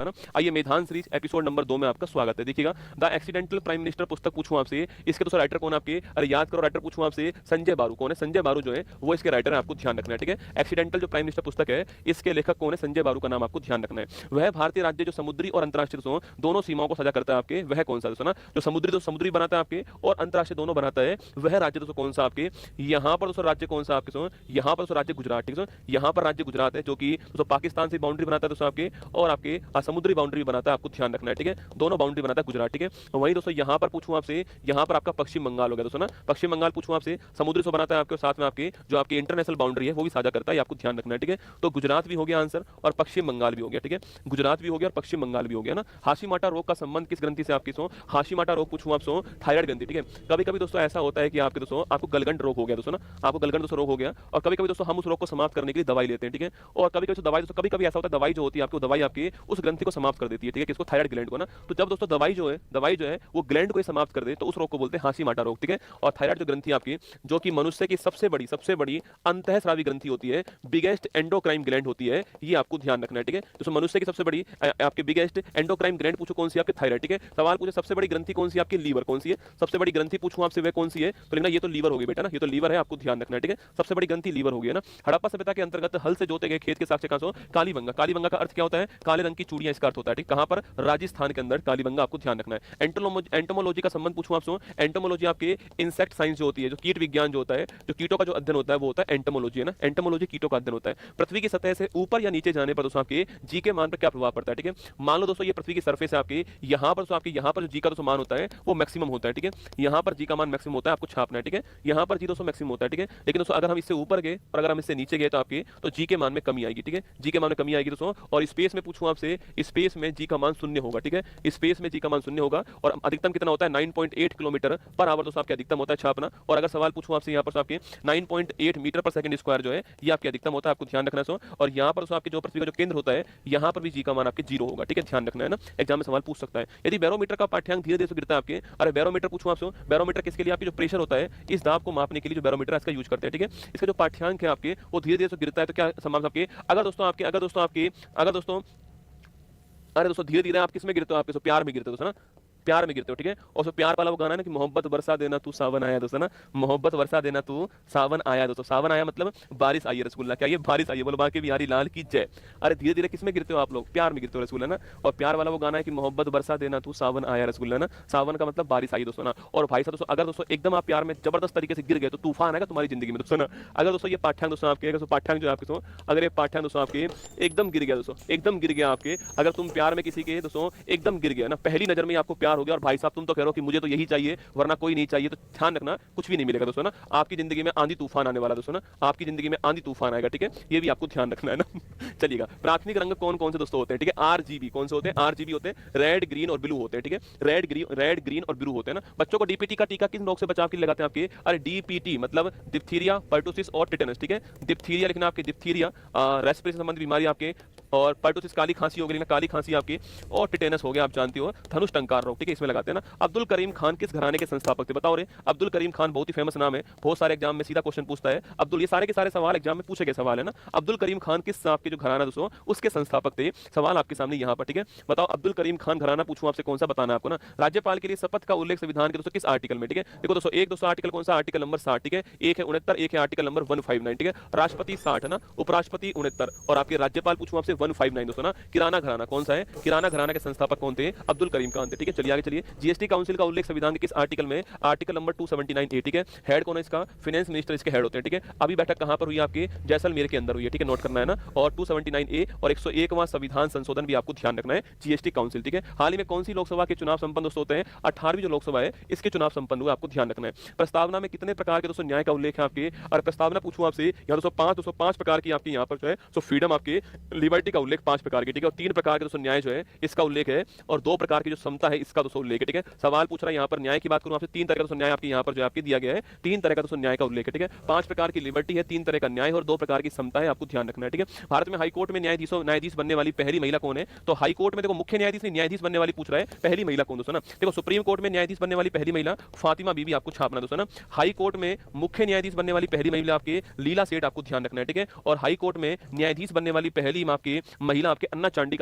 है ना। आइए मेधान सीरीज एपिसोड नंबर 2 में आपका स्वागत है। देखिएगा द एक्सीडेंटल प्राइम मिनिस्टर पुस्तक पूछूं आपसे, इसके दोस्तों राइटर कौन आपके, अरे याद करो राइटर पूछूं आपसे, संजय बारू कौन है। संजय बारू जो है वो इसके राइटर है, आपको ध्यान रखना है, ठीक है। एक्सीडेंटल जो प्राइम मिनिस्टर पुस्तक है इसके लेखक कौन है, संजय बारू का नाम आपको ध्यान रखना है। वह भारतीय राज्य जो समुद्री और अंतरराष्ट्रीय दोनों सीमाओं को सजा करता है आपके, वह कौन सा दोस्तों ना, जो समुद्री तो समुद्री बनाता है आपके और अंतरराष्ट्रीय दोनों बनाता है, वह राज्य दोस्तों कौन सा आपके। यहाँ पर दोस्तों राज्य कौन सा आपके, यहाँ पर दोस्तों राज्य गुजरात, ठीक है। यहाँ पर राज्य गुजरात है जो कि दोस्तों पाकिस्तान से बाउंड्री बनाता है दोस्तों आपके, और आपके समुद्री बाउंड्री बनाता है, आपको ध्यान रखना है, ठीक है। दोनों बाउंड्री बनाता है गुजरात, ठीक है। वहीं दोस्तों यहाँ पर पूछूं आपसे, यहाँ पर आपका पश्चिम बंगाल हो गया दोस्तों ना। पश्चिम बंगाल पूछूं आपसे, समुद्री से बनाता है आपके, साथ में आपके जो आपकी इंटरनेशनल बाउंड्री है वो भी साझा करता है, आपको ध्यान रखना है, ठीक है। तो गुजरात भी हो गया आंसर और पश्चिम बंगाल भी हो गया, ठीक है। गुजरात भी हो गया और पश्चिम बंगाल भी हो गया ना। हाशीमाटा रोग का संबंध किस ग्रंथि से आपकी, हाशीमाटा रोग पूछूं आपसे, थायराइड ग्रंथि, ठीक है। कभी कभी दोस्तों ऐसा होता है कि आपके दोस्तों आपको गलगंड रोग हो गया दोस्तों ना, आपको गलगंड दोस्तों रोग हो गया, और कभी कभी दोस्तों हम उस रोग को समाप्त करने के लिए दवाई लेते हैं, ठीक है। और कभी कभी दवाई दोस्तों, कभी कभी ऐसा होता है दवाई जो होती है आपको, दवाई आपकी उस ग्रंथि को समाप्त कर देती है, ठीक है, किसको, थायराइड ग्लैंड को ना। तो जब दोस्तों दवाई जो है वो ग्लैंड को ही समाप्त कर दे तो उस रोग को बोलते हैं हाशीमाटा रोग, ठीक है। और थायराइड जो ग्रंथि आपकी, जो कि मनुष्य की सबसे बड़ी अंतःस्रावी ग्रंथि होती है, बिगेस्ट एंडोक्राइन ग्लैंड होती है, ये आपको ध्यान रखना है, ठीक है। तो मनुष्य की सबसे बड़ी आपके बिगेस्ट एंडोक्राइन ग्लैंड पूछो कौन सी आपके, थायराइड, ठीक है। सवाल पूछे सबसे बड़ी ग्रंथि कौन सी आपकी, लीवर कौन सी है। सबसे बड़ी ग्रंथि पूछूं आपसे वह कौन सी है, तो ये तो लीवर होगी बेटा ना, ये तो लीवर है, आपको ध्यान रखना है, ठीक है। सबसे बड़ी ग्रंथि लीवर होगी ना। हड़प्पा सभ्यता के अंतर्गत हल से जोते गए खेत के साक्ष्य कहां, कालीबंगा। कालीबंगा का अर्थ क्या होता है, काले रंग की चूड़ियां, इसका अर्थ होता है, ठीक। कहां पर, राजस्थान के अंदर कालीबंगा, आपको ध्यान रखना है। एंटोमोलॉजी का संबंध पूछूं आपसे, एंटोमोलॉजी आपके इंसेक्ट साइंस जो होती है, जो कीट विज्ञान जो होता है, जो कीटों का जो अध्ययन होता है वो होता है एंटोमोलॉजी, है ना। एंटोमोलॉजी कीटों का अध्ययन होता है। पृथ्वी की सतह से ऊपर या नीचे जाने पर दोस्तों आपके जी के मान पर क्या प्रभाव पड़ता है, ठीक है। मान लो दोस्तों ये पृथ्वी की सरफेस है आपकी, यहाँ पर आपके यहाँ पर जो जी का दोस्तों मान होता है वो मैक्सिमम होता है, ठीक है। यहाँ पर जी का मान मैक्सिमम होता है, आपको छापना है, ठीक है। यहाँ पर जी दोस्तों मैक्सिमम होता है, ठीक है। लेकिन दोस्तों अगर हम इससे ऊपर गए और अगर हम इससे नीचे गए तो आपके तो जी के मान में कमी आएगी, ठीक है। जी के मान में कमी आएगी दोस्तों। और स्पेस में पूछूं आपसे, स्पेस में जी का मान शून्य होगा, ठीक है। स्पेस में जी का मान शून्य होगा और अधिकतम कितना होता है, 9.8 किलोमीटर पर आवर दोस्तों आपके अधिकतम होता है छापना। और अगर सवाल पूछूं आपसे यहाँ पर आपके 9.8 मीटर पर सेकंड स्क्वायर जो है ये आपके अधिकतम होता है, आपको ध्यान रखना है। और यहाँ पर आपके जो पृथ्वी का जो केंद्र होता है यहाँ पर भी जी का मान आपके 0 होगा, ठीक है, ध्यान रखना है ना। एग्जाम में सवाल पूछ सकता है। यदि बैरोमीटर का पाठ्यांक धीरे धीरे गिरता है आपके, अरे बैरोमीटर पूछूं आपसे, बैरोमीटर किसके लिए, आपके जो प्रेशर होता है इस दाब को मापने के लिए जो बैरोमीटर है इसका यूज करते हैं, ठीक है। इसका जो पाठ्यांक है आपके वो धीरे धीरे गिरता है तो क्या संभावना आपके, अगर दोस्तों धीरे धीरे आप किसमें गिरते हो, आपके प्यार में गिरते हो दोस्तों ना, प्यार में गिरते हो, ठीक है। और उसमें प्यार वाला वो गाना है ना कि मोहब्बत बरसा देना तू सावन आया दोस्तों ना, मोहब्बत बरसा देना तू सावन आया दोस्तों। सावन आया मतलब बारिश आई है रसगुल्ला, क्या ये बारिश आई है, बोलो बाकी बिहारी लाल की जय। अरे धीरे धीरे किसमें गिरते हो आप लोग, प्यार में गिरते हो रसगुल्ला ना। और प्यार वाला वो गाना है कि मोहब्बत बरसा देना तू सावन आया रसगुल्ला ना, सावन का मतलब बारिश आई दोस्तों ना। और भाई साहब दोस्तों अगर दोस्तों एकदम आप प्यार में जबरदस्त तरीके से गिर गए तो तूफान आएगा तुम्हारी जिंदगी में दोस्तों ना। अगर दोस्तों ये पाठ्यांक दोस्तों आपके, अगर पाठ्यांक जो है आपके अगर ये पाठ्यांक दोस्तों आपके एकदम गिर गया दोस्तों, एकदम गिर गया आपके, अगर तुम प्यार में किसी के दोस्तों एकदम गिर गया ना, पहली नजर में आपको प्यार हो गया और भाई साहब तुम तो कह रहे हो कि मुझे तो यही चाहिए वरना कोई नहीं चाहिए, तो ध्यान रखना कुछ भी नहीं मिलेगा दोस्तों ना। आपकी जिंदगी में आंधी तूफान आने वाला दोस्तों ना, आपकी जिंदगी में आंधी तूफान आएगा, ठीक है, ये भी आपको ध्यान रखना है ना। चलिएगा, प्राथमिक रंग कौन कौन से दोस्तों होते हैं, ठीक है। आरजीबी कौन से होते हैं, आरजीबी होते हैं, रेड ग्रीन और ब्लू होते हैं, ठीक है। रेड ग्रीन और ब्लू होते हैं ना। बच्चों को डीपीटी का टीका किस रोग से बचाव के लिए लगाते हैं आपके, अरे डीपीटी मतलब डिप्थीरिया, पर्टुसिस और टिटेनस, ठीक है। डिप्थीरिया लिखना आपके, डिप्थीरिया रेस्पिरेटरी संबंधी बीमारी आपके, और पर्टुसिस काली खांसी हो गई, काली खांसी आपकी, और टिटेनस हो गया आप जानते हो धनुष टंकार रोग, ठीक है, इसमें लगाते हैं ना। अब्दुल करीम खान किस घराने के संस्थापक थे, बताओ रे। अब्दुल करीम खान बहुत ही फेमस नाम है, बहुत सारे एग्जाम में सीधा क्वेश्चन पूछता है अब्दुल, ये सारे के सारे सवाल एग्जाम में पूछे गए सवाल है ना। अब्दुल करीम खान किस आपके जो घराना दोस्तों उसके संस्थापक थे, सवाल आपके सामने यहाँ पर, ठीक है। बताओ अब्दुल करीम खान घराना पूछूं आपसे कौन सा बताना आपको ना। राज्यपाल के लिए शपथ का उल्लेख संविधान के दोस्तों किस आर्टिकल में, ठीक है। देखो दोस्तों एक दोस्तों आर्टिकल कौन सा, आर्टिकल नंबर 60, ठीक है। एक है 69, एक है आर्टिकल नंबर 159, ठीक है। राष्ट्रपति 60 है ना, उपराष्ट्रपति 69 और आपके राज्यपाल पूछूं आपसे 159 दोस्तों ना। किराना घराना कौन सा है, किराना घराना के संस्थापक कौन थे, अब्दुल करीम खान थे, ठीक है। चलिए आगे चलिए। जीएसटी काउंसिल का उल्लेख संविधान के किस आर्टिकल में, आर्टिकल नंबर 279A, ठीक है। हेड कौन है इसका, फाइनेंस मिनिस्टर इसके हेड होते हैं, ठीक है। अभी बैठक कहां पर हुई आपकी, जैसलमेर के अंदर हुई है, ठीक है, नोट करना है ना। और 279A और 101वां संविधान संशोधन भी आपको ध्यान रखना है, जीएसटी काउंसिल, ठीक है। हाल ही में कौन सी लोकसभा के चुनाव संपन्न दोस्तों होते हैं, 18वीं जो लोकसभा है इसके चुनाव संपन्न हुए, आपको ध्यान रखना है। प्रस्तावना में कितने प्रकार के दोस्तों न्याय का उल्लेख है आपके, और प्रस्तावना पूछूं आपसे यहाँ दोस्तों 5 प्रकार की आपकी यहाँ पर जो है सो फ्रीडम आपके लिबर्टी का उल्लेख 5 प्रकार की, ठीक है। और 3 प्रकार के दोस्तों न्याय जो है इसका उल्लेख है, और 2 प्रकार की जो समता है इसका दोस्तों उल्लेख है, ठीक है। सवाल पूछ रहा है यहाँ पर न्याय की बात करूं आपसे, 3 तरह का दोस्तों न्याय आपके यहाँ पर जो आपके दिया गया है, 3 तरह का दोस्तों न्याय का उल्लेख है, ठीक है। 5 प्रकार की लिबर्टी है, 3 तरह का न्याय और 2 प्रकार की समता है, आपको ध्यान रखना है, ठीक है। भारत में हाईकोर्ट में न्यायाधीश बनने वाली पहली महिला कौन है, तो हाईकोर्ट में देखो मुख्य न्यायाधीश नहीं, न्यायाधीश बनने वाली पूछ रहा है, पहली महिला कौन दोस्तों ना। देखो सुप्रीम कोर्ट में न्यायाधीश बनने वाली पहली महिला फातिमा बीबी, आपको छापना दोस्तों ना। हाई कोर्ट में मुख्य न्यायाधीश बनने वाली पहली महिला आपके लीला सेठ, आपको ध्यान रखना है, ठीक है। और हाई कोर्ट में न्यायाधीश बनने वाली पहली आपके महिला आपके अन्ना चांडी